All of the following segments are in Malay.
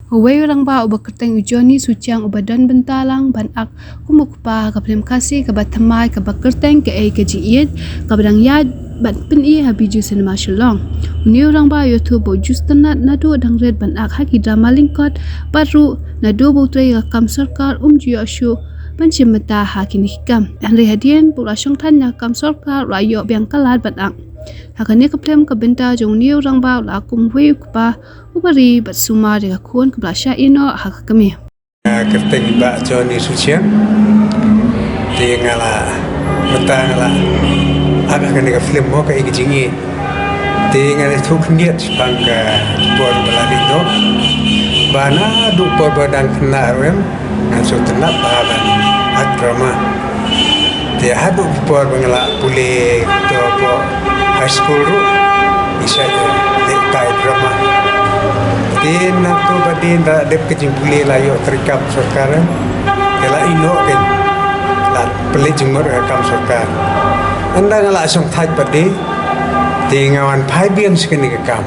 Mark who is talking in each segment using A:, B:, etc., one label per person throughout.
A: Huwei orang ba uba kerteng ujoni suciang uba dan bentalang ban ak kumukpa kabrem kasih kabat tamai kabat kerteng ke ai kejiit kabadang yad ban pen i habiju sinema shalong. Uni orang ba YouTube bo jus tenat nado dang red ban ak haki drama lingkot baru nado bo tray kam sarkar jiyo asyu ban cimeta haki nikam. Andre hadian pula syong tanya kam sarkar rayo biang kalat ban ak. Hakane keplem kebenta jong ni orang ba la kum hui kupa ubari bat suma de kun keblasha ino hak kami.
B: Kerteng ba Johnny Suciang tingala ngala agak kena ke film mo ka ikijingi tingala thuk niat pangka bor baladindo bana du bor badang kena rem ngaso tenap baban akrama te hadu bor bangala pule to po high school ru isa de kai drama din na to badin da dep kejing pule layo terikap sekarang kala ino kan la pele jumur kam sarkar anda ngala song thaj pade tingawan phai bian skeni kam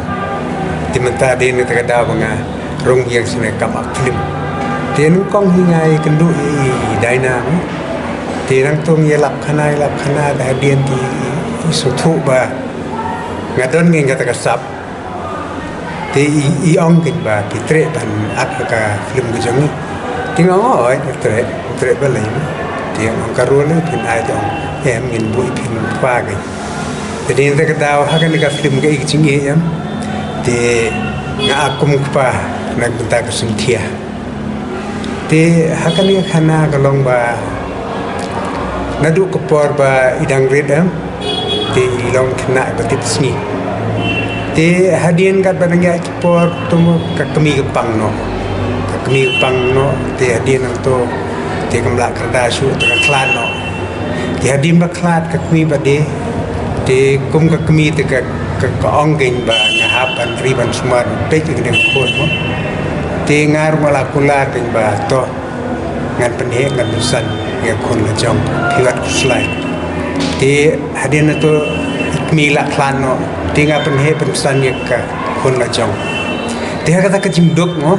B: timenta din ta kada banga rong yang sine kam film tin kong hingai kendu i daina tinang tong ye lap khana da dien ti suthu ba ngadon ngin kata kasap te i ong kin ba pitre ban apaka film gujongi tingaw oi tre ba lai tiang ong karone pin ai dong em ngin bui pin pa ga te din ta daw hakan ka film ga ikchingi em te nga akum pa nagbenta ka sunthia te hakan ka khana galong ba nadu ko por ba idang redam te ilong khna ba tipsni te hadian kat banangya por tumo kakami pang no te hadian to te kamla kerda su te klan no te hadian ba klat kakmi ba de te kum kakmi te ka ong gen ba ngahapan riban smart pe ke den ko mo te ngar mala kula gen ba to ngan penhe ngan busan ya kon la jong piwat slide te hadian to ikmi la klan no tinga penhe pensan ya ka kon la jong te kata ka jimdok mo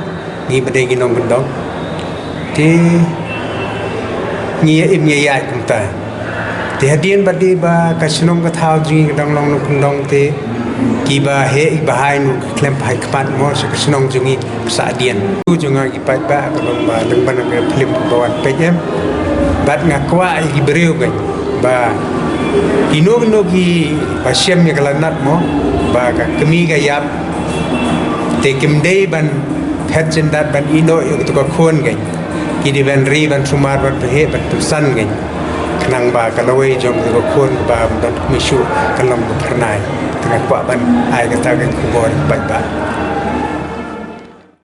B: ni bade ginong gendong te ni im ya kumta te hadian bade ba ka sinong ka thau ji dong long kundong te ki ba he ba hai nu klem pai kpat mo se ka sinong jungi sa dian tu junga ki pai ba ka long ba deng ban ka film bawan pejem bat ngakwa i breu ga ba inog nogi pasyam ya kalanat mo ba ka kami ga yap te kimdei ban phetchen dat ban ino yo to ka khon ga ki di ban ri ban sumar ban he ban san ga kanang ba kalawai jom ko khon ba ban mishu kalam pernai tengah kwa ban ai ka ta ga kubor ba